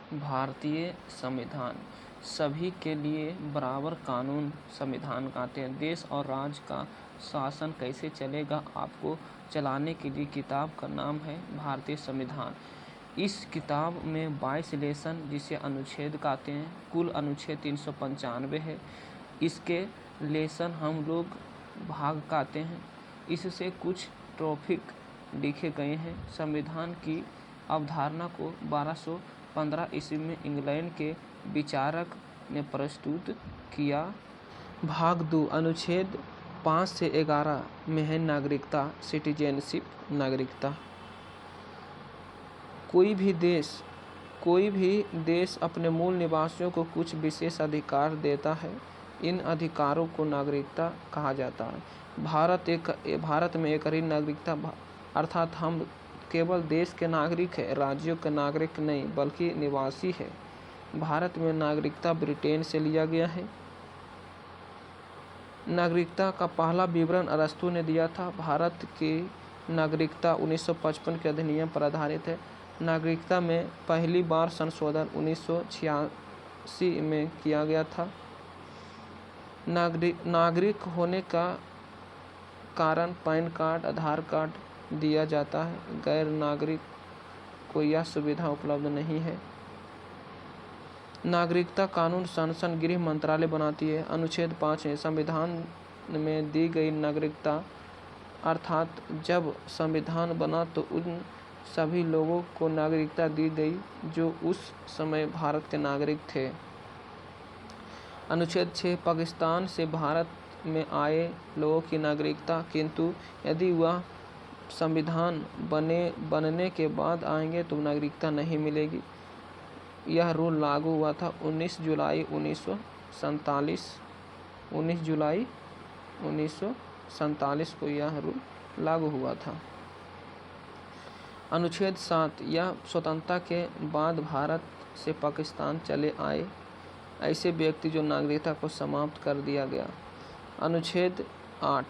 भारतीय संविधान सभी के लिए बराबर कानून संविधान कहते हैं। देश और राज्य का शासन कैसे चलेगा आपको चलाने के लिए किताब का नाम है भारतीय संविधान। इस किताब में 22 लेसन जिसे अनुच्छेद कहते हैं, कुल अनुच्छेद 395 है। इसके लेसन हम लोग भाग कहते हैं। इससे कुछ टॉपिक लिखे गए हैं। संविधान की अवधारणा को 1215 ईस्वी में इंग्लैंड के विचारक ने प्रस्तुत किया। भाग 2 अनुच्छेद 5 से 11 में है नागरिकता, सिटीजनशिप, नागरिकता। कोई भी देश अपने मूल निवासियों को कुछ विशेष अधिकार देता है। इन अधिकारों को नागरिकता कहा जाता है। भारत में एक ही नागरिकता अर्थात हम केवल देश के नागरिक है, राज्यों के नागरिक नहीं बल्कि निवासी है। भारत में नागरिकता ब्रिटेन से लिया गया है। नागरिकता का पहला विवरण अरस्तू ने दिया था। भारत की नागरिकता 1955 के अधिनियम पर आधारित है। नागरिकता में पहली बार संशोधन 1986 में किया गया था। नागरिक होने का कारण पैन कार्ड, आधार कार्ड दिया जाता है। गैर नागरिक को यह सुविधा उपलब्ध नहीं है। नागरिकता कानून संसद गृह मंत्रालय बनाती है। अनुच्छेद 5 संविधान में दी गई नागरिकता अर्थात जब संविधान बना तो उन सभी लोगों को नागरिकता दी गई जो उस समय भारत के नागरिक थे। अनुच्छेद 6 पाकिस्तान से भारत में आए लोगों की नागरिकता, किंतु यदि वह संविधान बनने के बाद आएंगे तो नागरिकता नहीं मिलेगी। यह रूल लागू हुआ था 19 जुलाई 1947 को यह रूल लागू हुआ था। अनुच्छेद 7 यह स्वतंत्रता के बाद भारत से पाकिस्तान चले आए ऐसे व्यक्ति जो नागरिकता को समाप्त कर दिया गया। अनुच्छेद 8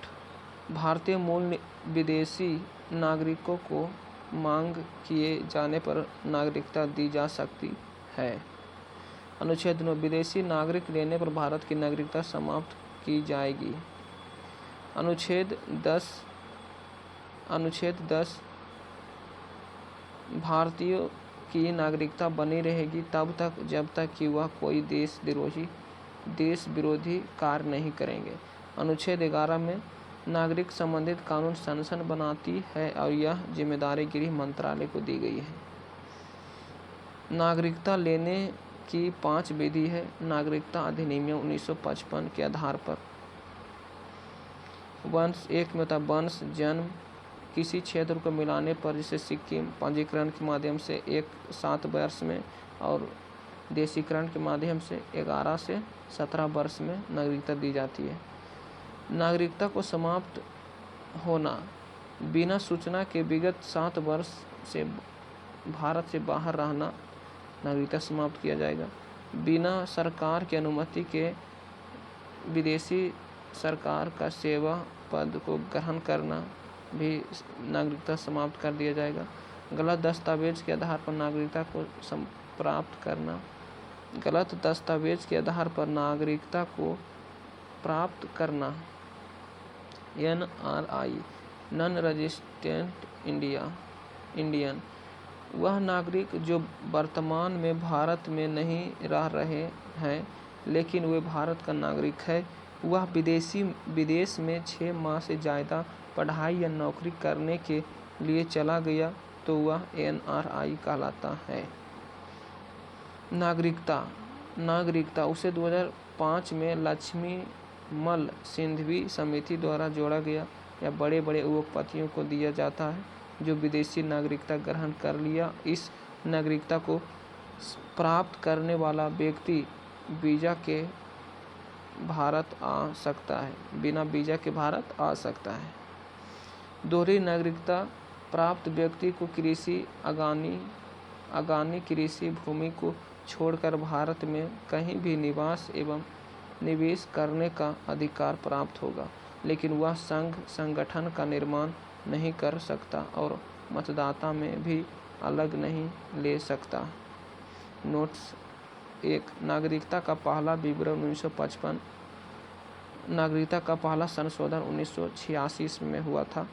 भारतीय मूल विदेशी नागरिकों को मांग किए जाने पर नागरिकता दी जा सकती है। अनुच्छेद 9 विदेशी नागरिक लेने पर भारत की नागरिकता समाप्त की जाएगी। अनुच्छेद 10 भारतीयों की नागरिकता बनी रहेगी तब तक जब तक कि वह कोई देश विरोधी कार्य नहीं करेंगे। अनुच्छेद 11 में नागरिक संबंधित कानून संसद बनाती है और यह जिम्मेदारी गृह मंत्रालय को दी गई है। नागरिकता लेने की 5 विधि है। नागरिकता अधिनियम 1955 के आधार पर वंश एक में होता वंश जन्म किसी क्षेत्र को मिलाने पर, जैसे सिक्किम, पंजीकरण के माध्यम से 7 वर्ष में और देशीकरण के माध्यम से 11 से 17 वर्ष में नागरिकता दी जाती है। नागरिकता को समाप्त होना बिना सूचना के विगत 7 वर्ष से भारत से बाहर रहना नागरिकता समाप्त किया जाएगा। बिना सरकार की अनुमति के विदेशी सरकार का सेवा पद को ग्रहण करना भी नागरिकता समाप्त कर दिया जाएगा। गलत दस्तावेज के आधार पर नागरिकता को प्राप्त करना, गलत दस्तावेज के आधार पर नागरिकता को प्राप्त करना, NRI नॉन रेजिडेंट इंडियन वह नागरिक जो वर्तमान में भारत में नहीं रह रहे हैं लेकिन वे भारत का नागरिक है। वह विदेश में 6 माह से ज़्यादा पढ़ाई या नौकरी करने के लिए चला गया तो वह NRI कहलाता है। नागरिकता उसे 2005 में लक्ष्मीमल सिंघवी समिति द्वारा जोड़ा गया। या बड़े उद्योगपतियों को दिया जाता है जो विदेशी नागरिकता ग्रहण कर लिया। इस नागरिकता को प्राप्त करने वाला व्यक्ति वीज़ा के भारत आ सकता है, बिना वीज़ा के भारत आ सकता है। दोहरी नागरिकता प्राप्त व्यक्ति को आगामी कृषि भूमि को छोड़कर भारत में कहीं भी निवास एवं निवेश करने का अधिकार प्राप्त होगा, लेकिन वह संगठन का निर्माण नहीं कर सकता और मतदाता में भी अलग नहीं ले सकता। नोट्स 1 नागरिकता का पहला विवरण 1955, नागरिकता का पहला संशोधन 1986 में हुआ था।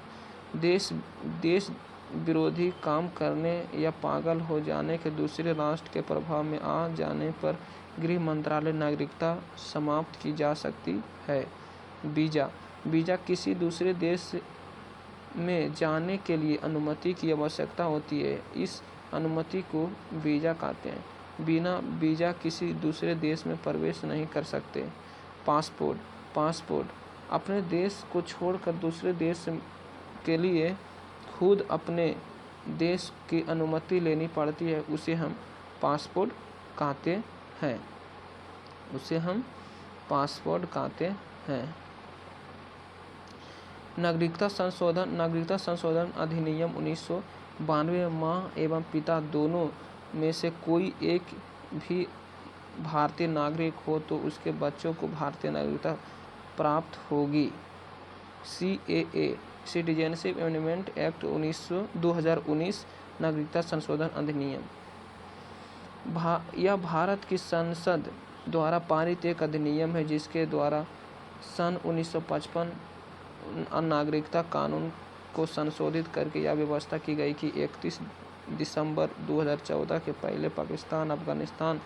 देश विरोधी काम करने या पागल हो जाने के दूसरे राष्ट्र के प्रभाव में आ जाने पर गृह मंत्रालय नागरिकता समाप्त की जा सकती है। वीजा किसी दूसरे देश में जाने के लिए अनुमति की आवश्यकता होती है। इस अनुमति को वीजा कहते हैं। बिना वीजा किसी दूसरे देश में प्रवेश नहीं कर सकते। पासपोर्ट अपने देश को छोड़कर दूसरे देश के लिए खुद अपने देश की अनुमति लेनी पड़ती है, उसे हम पासपोर्ट कहते हैं। नागरिकता संशोधन अधिनियम 1992 माँ एवं पिता दोनों में से कोई एक भी भारतीय नागरिक हो तो उसके बच्चों को भारतीय नागरिकता प्राप्त होगी। CAA सिटीजनशिप एमेंडमेंट एक्ट 2019 नागरिकता संशोधन अधिनियम यह भारत की संसद द्वारा पारित एक अधिनियम है जिसके द्वारा सन 1955 नागरिकता कानून को संशोधित करके यह व्यवस्था की गई कि 31 दिसंबर 2014 के पहले पाकिस्तान, अफगानिस्तान,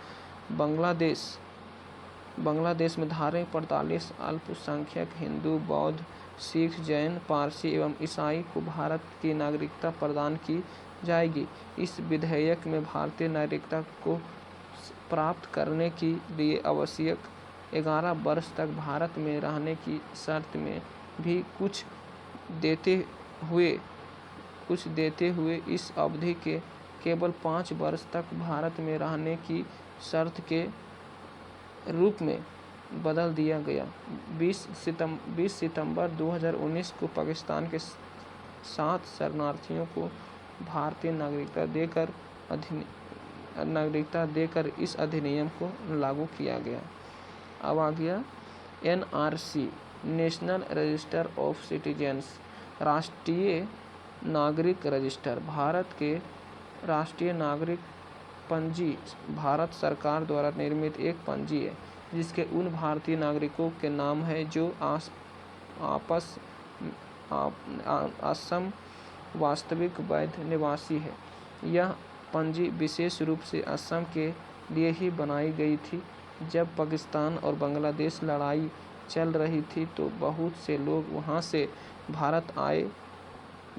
बांग्लादेश में धार्मिक 45 अल्पसंख्यक हिंदू, बौद्ध, सिख, जैन, पारसी एवं ईसाई को भारत की नागरिकता प्रदान की जाएगी। इस विधेयक में भारतीय नागरिकता को प्राप्त करने के लिए आवश्यक 11 वर्ष तक भारत में रहने की शर्त में भी कुछ देते हुए इस अवधि के केवल 5 वर्ष तक भारत में रहने की शर्त के रूप में बदल दिया गया। 20 सितंबर 2019 को पाकिस्तान के 7 शरणार्थियों को भारतीय नागरिकता देकर इस अधिनियम को लागू किया गया। अब आ गया NRC national register of citizens, राष्ट्रीय नागरिक रजिस्टर। भारत के राष्ट्रीय नागरिक पंजी भारत सरकार द्वारा निर्मित एक पंजी है जिसके उन भारतीय नागरिकों के नाम है जो असम वास्तविक वैध निवासी है। यह पंजी विशेष रूप से असम के लिए ही बनाई गई थी। जब पाकिस्तान और बांग्लादेश लड़ाई चल रही थी तो बहुत से लोग वहां से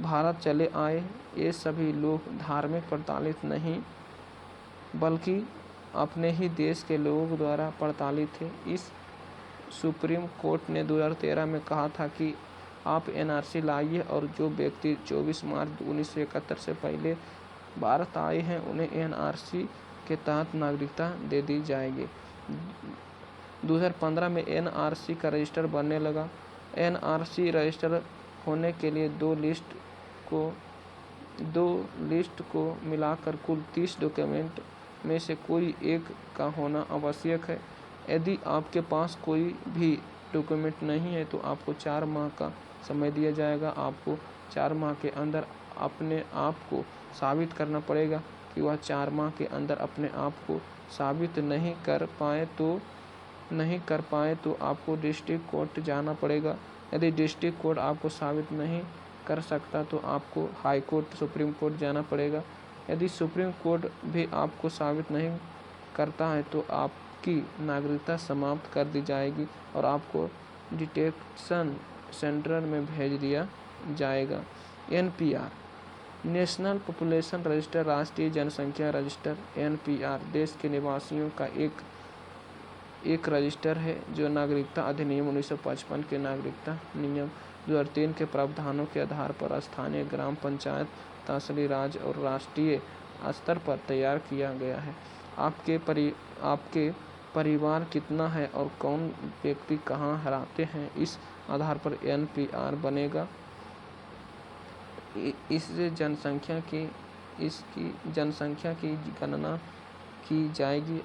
भारत चले आए। ये सभी लोग धार्मिक प्रताड़ित नहीं बल्कि अपने ही देश के लोगों द्वारा प्रताड़ित थे। इस सुप्रीम कोर्ट ने 2013 में कहा था कि आप NRC लाइए और जो व्यक्ति 24 मार्च 1971 से पहले भारत आए हैं उन्हें NRC के तहत नागरिकता दे दी जाएगी। 2015 में NRC का रजिस्टर बनने लगा। NRC रजिस्टर होने के लिए दो लिस्ट को मिलाकर कुल 30 डॉक्यूमेंट में से कोई एक का होना आवश्यक है। यदि आपके पास कोई भी डॉक्यूमेंट नहीं है तो आपको 4 माह का समय दिया जाएगा। आपको 4 माह के अंदर अपने आप को साबित करना पड़ेगा कि वह 4 माह के अंदर अपने आप को साबित नहीं कर पाए तो आपको डिस्ट्रिक्ट कोर्ट जाना पड़ेगा। यदि डिस्ट्रिक्ट कोर्ट आपको साबित नहीं कर सकता तो आपको हाई कोर्ट, सुप्रीम कोर्ट जाना पड़ेगा। यदि सुप्रीम कोर्ट भी आपको साबित नहीं करता है तो आपकी नागरिकता समाप्त कर दी जाएगी और आपको डिटेंशन सेंटर में भेज दिया जाएगा। NPR नेशनल पॉपुलेशन रजिस्टर, राष्ट्रीय जनसंख्या रजिस्टर। NPR देश के निवासियों का एक रजिस्टर है जो नागरिकता अधिनियम 1955 के नागरिकता नियम 2003 के प्रावधानों के आधार पर स्थानीय ग्राम पंचायत, तहसील, राज्य और राष्ट्रीय स्तर पर तैयार किया गया है। आपके परिवार कितना है और कौन व्यक्ति कहाँ रहते हैं, इस आधार पर NPR बनेगा। इससे जनसंख्या की गणना की जाएगी।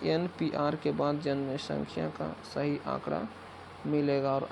NPR के बाद जनसंख्या का सही आंकड़ा मिलेगा। और